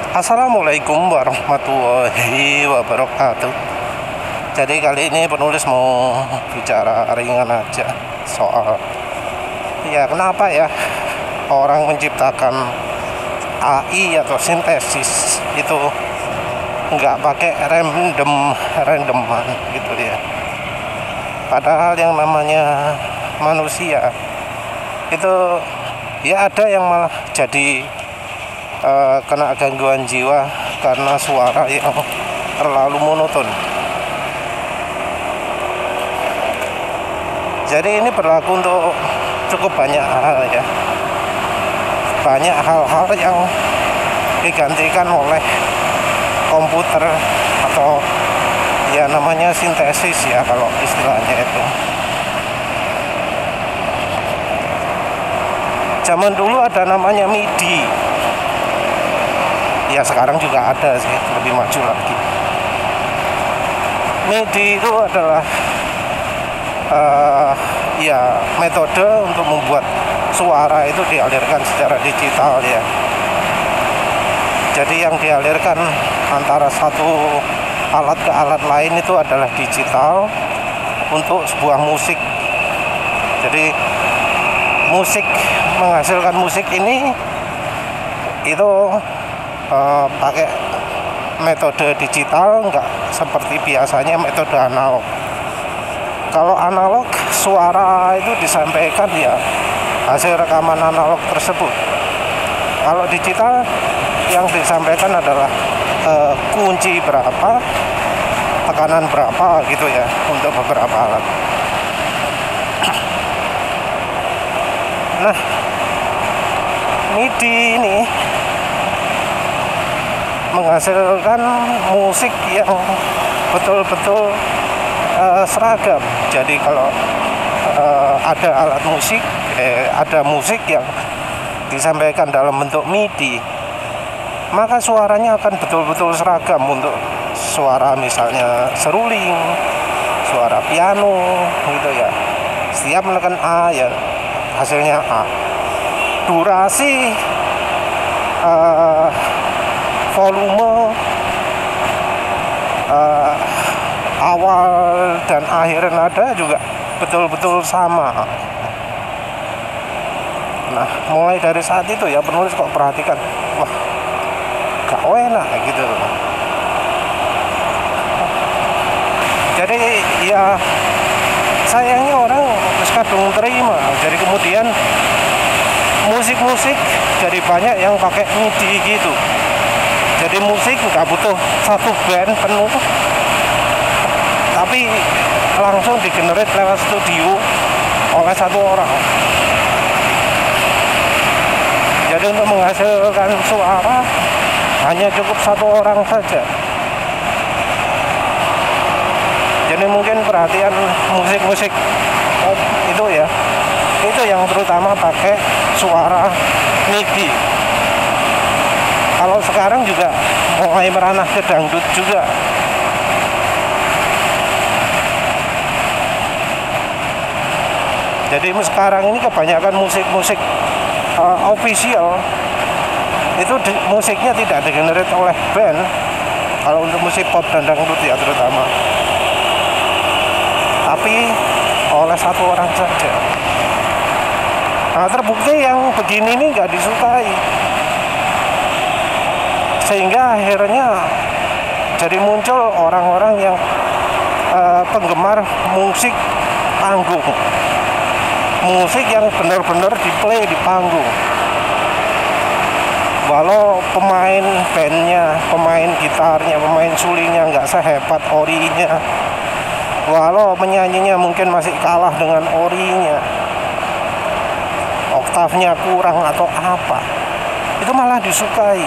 Assalamualaikum warahmatullahi wabarakatuh. Jadi kali ini penulis mau bicara ringan aja soal kenapa ya orang menciptakan AI atau sintesis itu nggak pakai randoman gitu ya. Padahal yang namanya manusia itu ada yang malah jadi kena gangguan jiwa karena suara yang terlalu monoton. Jadi ini berlaku untuk cukup banyak hal ya. Banyak hal-hal yang digantikan oleh komputer atau namanya sintesis ya kalau istilahnya itu. Zaman dulu ada namanya MIDI. Ya sekarang juga ada sih, lebih maju lagi. MIDI itu adalah metode untuk membuat suara itu dialirkan secara digital ya. Jadi yang dialirkan antara satu alat ke alat lain itu adalah digital untuk sebuah musik. Jadi menghasilkan musik ini itu pakai metode digital, nggak seperti biasanya metode analog. Kalau analog suara itu disampaikan ya hasil rekaman analog tersebut. Kalau digital yang disampaikan adalah kunci berapa, tekanan berapa gitu ya untuk beberapa alat. Nah, MIDI ini menghasilkan musik yang betul-betul seragam. Jadi kalau ada alat musik, ada musik yang disampaikan dalam bentuk MIDI, maka suaranya akan betul-betul seragam. Untuk suara misalnya seruling, suara piano gitu ya, setiap menekan A ya hasilnya A. Durasi, volume, awal dan akhir nada juga betul-betul sama. Nah, mulai dari saat itu ya penulis kok perhatikan, wah gak enak gitu. Jadi ya sayangnya orang kadung terima. Jadi kemudian musik jadi banyak yang pakai MIDI gitu. Jadi musik nggak butuh satu band penuh, tapi langsung digenerate lewat studio oleh satu orang. Jadi untuk menghasilkan suara hanya cukup satu orang saja. Jadi mungkin perhatian musik pop itu ya, itu yang terutama pakai suara MIDI. Kalau sekarang juga mulai meranah ke dangdut juga. Jadi sekarang ini kebanyakan musik official itu musiknya tidak digenerate oleh band. Kalau untuk musik pop dan dangdut ya terutama, tapi oleh satu orang saja. Nah, terbukti yang begini ini nggak disukai, sehingga akhirnya jadi muncul orang-orang yang penggemar musik panggung, musik yang benar-benar di-play di panggung. Walau pemain bandnya, pemain gitarnya, pemain sulingnya nggak sehebat orinya, walau penyanyinya mungkin masih kalah dengan orinya, oktavnya kurang atau apa, itu malah disukai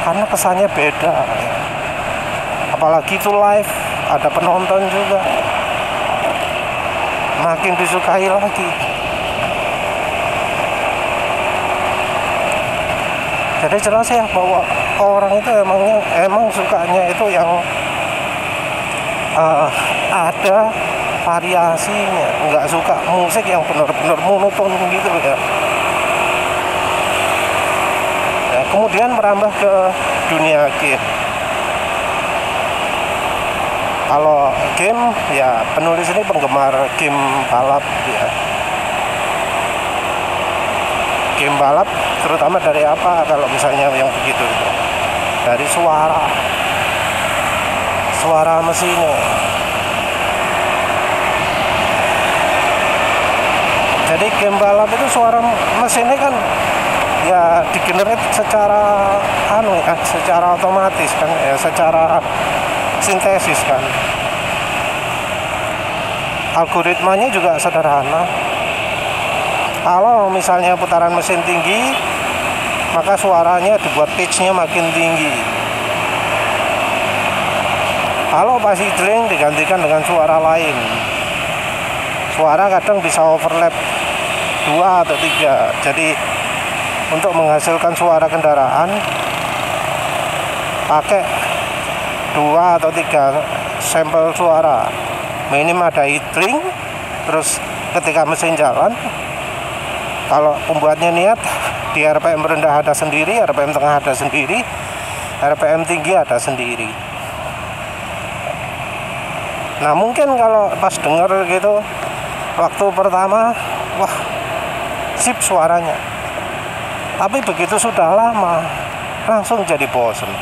karena kesannya beda. Apalagi itu live, ada penonton juga, makin disukai lagi. Jadi jelas ya bahwa orang itu emang sukanya itu yang ada variasinya, nggak suka musik yang benar-benar monoton gitu ya. kemudian merambah ke dunia game. Kalau game ya penulis ini penggemar game balap ya. Game balap terutama dari apa kalau misalnya yang begitu gitu. Dari suara mesinnya. Jadi game balap itu suara mesinnya kan ya digenerate secara secara otomatis kan ya, secara sintesis kan. Algoritmanya juga sederhana. Kalau misalnya putaran mesin tinggi, maka suaranya dibuat pitch-nya makin tinggi. Kalau pas idling digantikan dengan suara lain. Suara kadang bisa overlap 2 atau 3. Jadi untuk menghasilkan suara kendaraan pakai 2 atau 3 sampel suara. Minim ada idling, terus ketika mesin jalan, kalau pembuatnya niat di RPM rendah ada sendiri, RPM tengah ada sendiri, RPM tinggi ada sendiri. Nah mungkin kalau pas denger gitu waktu pertama, wah sip suaranya. Tapi begitu sudah lama langsung jadi bosen,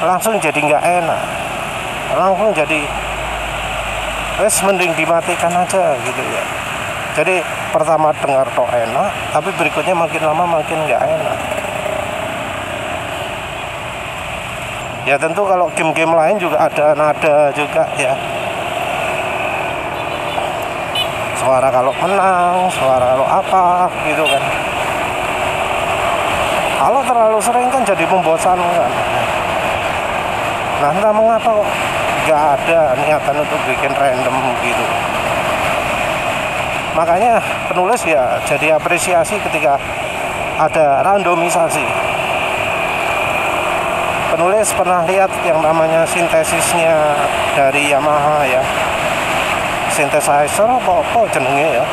langsung jadi nggak enak, langsung jadi mending dimatikan aja gitu ya. Jadi pertama dengar tok enak, tapi berikutnya makin lama makin nggak enak. Ya tentu kalau game-game lain juga ada nada juga ya. Suara kalau menang, suara kalau apa gitu kan. Kalau terlalu sering kan jadi membosankan. Nah entah mengapa kok nggak ada niatan untuk bikin random gitu. Makanya penulis ya jadi apresiasi ketika ada randomisasi. Penulis pernah lihat yang namanya sintesisnya dari Yamaha ya, synthesizer apa jenenge ya,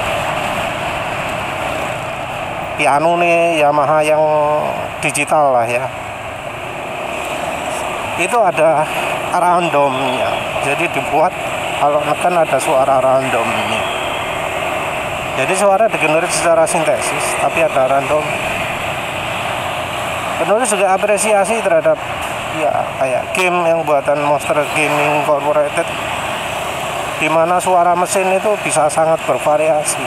piano nih Yamaha yang digital lah ya, itu ada randomnya. Jadi dibuat kalau neken ada suara randomnya. Jadi suara digenerate secara sintesis, tapi ada random. Penulis juga apresiasi terhadap ya kayak game yang buatan Monster Gaming Incorporated, di mana suara mesin itu bisa sangat bervariasi.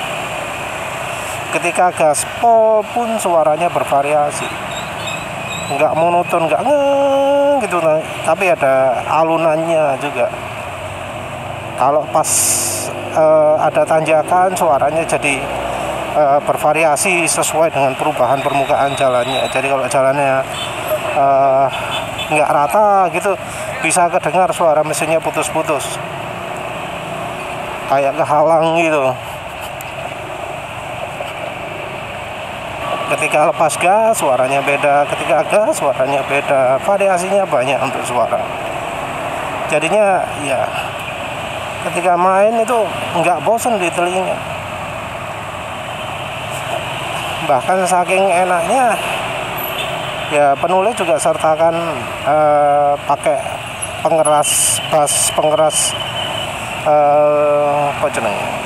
Ketika gaspol pun suaranya bervariasi, nggak monoton, nggak gitu, tapi ada alunannya juga. Kalau pas ada tanjakan suaranya jadi bervariasi sesuai dengan perubahan permukaan jalannya. Jadi kalau jalannya nggak rata gitu bisa kedengar suara mesinnya putus-putus kayak kehalang gitu. Ketika lepas gas suaranya beda, ketika gas suaranya beda, variasinya banyak untuk suara. Jadinya ya ketika main itu nggak bosan di telinga. Bahkan saking enaknya ya penulis juga sertakan pakai pengeras bass, pengeras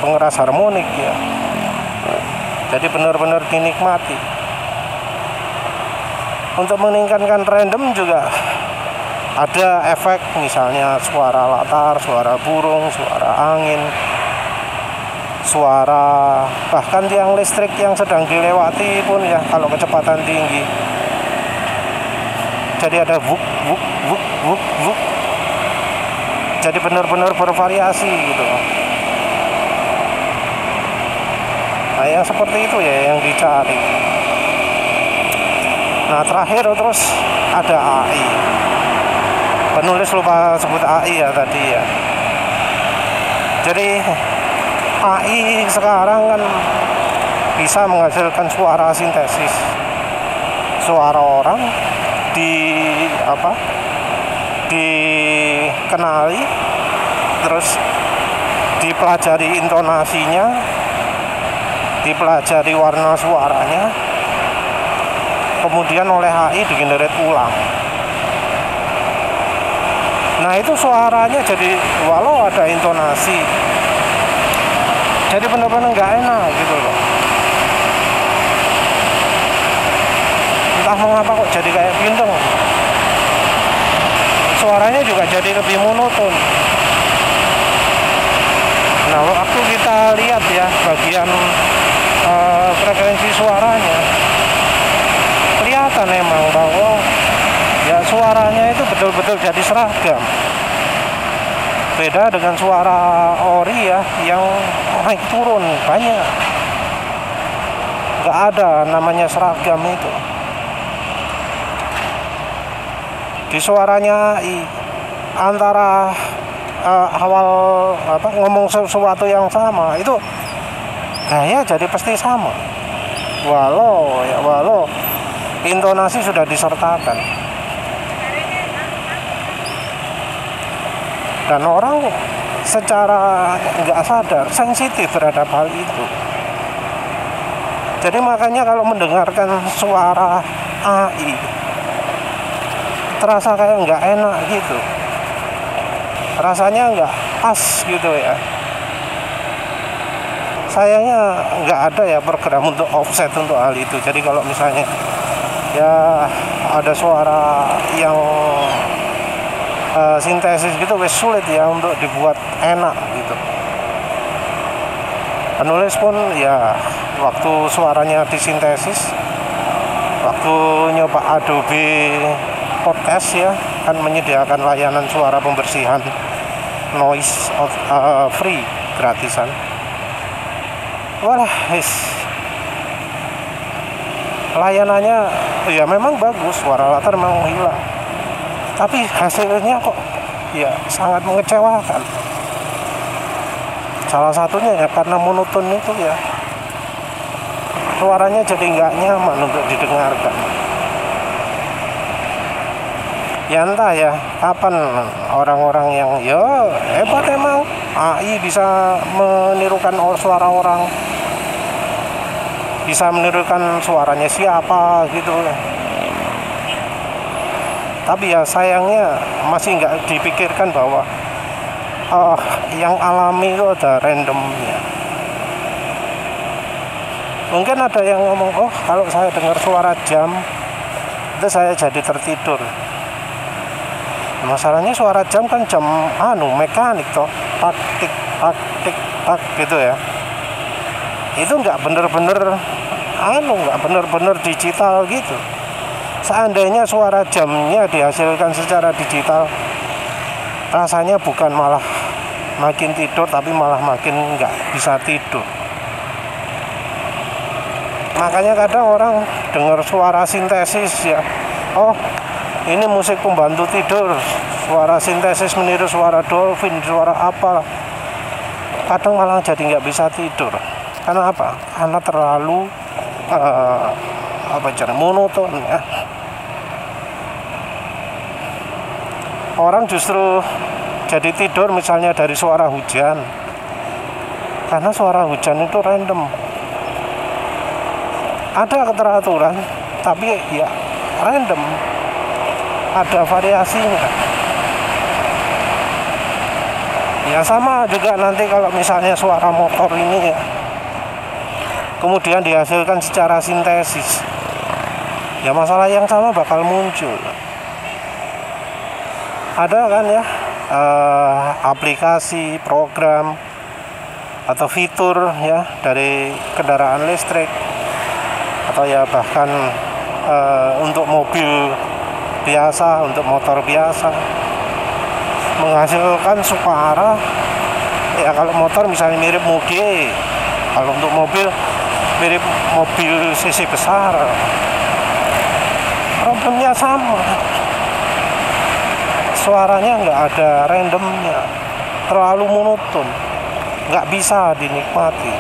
pengeras harmonik ya. Jadi benar-benar dinikmati. Untuk meningkatkan random juga ada efek, misalnya suara latar, suara burung, suara angin, suara bahkan tiang listrik yang sedang dilewati pun ya kalau kecepatan tinggi. Jadi ada wuk wuk wuk wuk wuk. Jadi benar-benar bervariasi gitu. Nah yang seperti itu ya yang dicari. Nah terakhir terus ada AI. Penulis lupa sebut AI ya tadi ya. Jadi AI sekarang kan bisa menghasilkan suara sintesis, suara orang dikenali, terus dipelajari intonasinya, dipelajari warna suaranya, kemudian oleh HI digenerate ulang. Nah itu suaranya jadi walau ada intonasi, jadi benar-benar nggak enak gitu loh. Entah mengapa kok jadi kayak bindeng. Suaranya juga jadi lebih monoton. Nah waktu kita lihat ya bagian frekuensi suaranya, kelihatan emang bahwa ya suaranya itu betul-betul jadi seragam. Beda dengan suara ori ya yang naik turun banyak. Nggak ada namanya seragam itu. Di suaranya antara awal ngomong sesuatu yang sama itu gaya jadi pasti sama. Walau intonasi sudah disertakan. Dan orang secara nggak sadar sensitif terhadap hal itu. Jadi makanya kalau mendengarkan suara AI terasa kayak nggak enak gitu, rasanya nggak pas gitu ya. Sayangnya nggak ada ya program untuk offset untuk hal itu. Jadi kalau misalnya ya ada suara yang sintesis gitu wes sulit ya untuk dibuat enak gitu. Penulis pun ya waktu suaranya disintesis, waktu nyoba Adobe Podcast ya kan menyediakan layanan suara pembersihan noise free gratisan. Walah layanannya ya memang bagus, suara latar memang hilang, tapi hasilnya kok ya sangat mengecewakan. Salah satunya ya karena monoton itu ya, suaranya jadi nggak nyaman untuk didengarkan. Ya entah ya kapan orang-orang yang ya hebat emang AI bisa menirukan suara orang, bisa menirukan suaranya siapa gitu. Tapi ya sayangnya masih nggak dipikirkan bahwa yang alami itu ada randomnya. Mungkin ada yang ngomong, oh kalau saya dengar suara jam itu saya jadi tertidur. Masalahnya suara jam kan jam mekanik toh, tak tik tak gitu ya. Itu nggak bener-bener nggak bener-bener digital gitu. Seandainya suara jamnya dihasilkan secara digital, rasanya bukan malah makin tidur, tapi malah makin nggak bisa tidur. Makanya kadang orang dengar suara sintesis ya, oh ini musik pembantu tidur, suara sintesis meniru suara dolphin, suara apa, kadang malah jadi nggak bisa tidur. Karena apa? Karena terlalu monoton ya. Orang justru jadi tidur misalnya dari suara hujan, karena suara hujan itu random, ada keteraturan tapi ya random, ada variasinya. Ya sama juga nanti kalau misalnya suara motor ini ya kemudian dihasilkan secara sintesis, ya masalah yang sama bakal muncul. Ada kan ya aplikasi, program atau fitur ya dari kendaraan listrik atau ya bahkan untuk mobil biasa, untuk motor biasa menghasilkan suara ya. Kalau motor misalnya mirip Muge, kalau untuk mobil mirip mobil cc besar. Problemnya sama, suaranya nggak ada randomnya, terlalu monoton, nggak bisa dinikmati.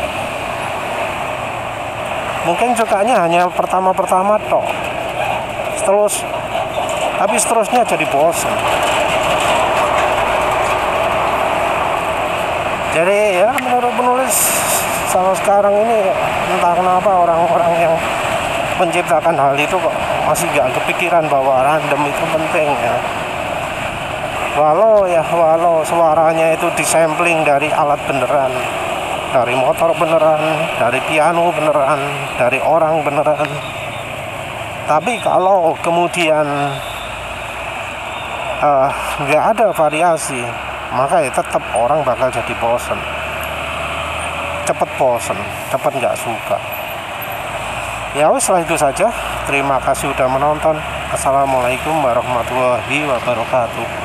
Mungkin sukanya hanya pertama-pertama toh, tapi seterusnya jadi bosan. Jadi ya menurut penulis sama sekarang ini entah kenapa orang-orang yang menciptakan hal itu kok masih nggak kepikiran bahwa random itu penting ya. Walau suaranya itu disampling dari alat beneran, dari motor beneran, dari piano beneran, dari orang beneran. Tapi kalau kemudian nggak ada variasi, maka ya tetap orang bakal jadi bosen, cepet bosen, cepet nggak suka. Ya wes, setelah itu saja. Terima kasih sudah menonton. Assalamualaikum warahmatullahi wabarakatuh.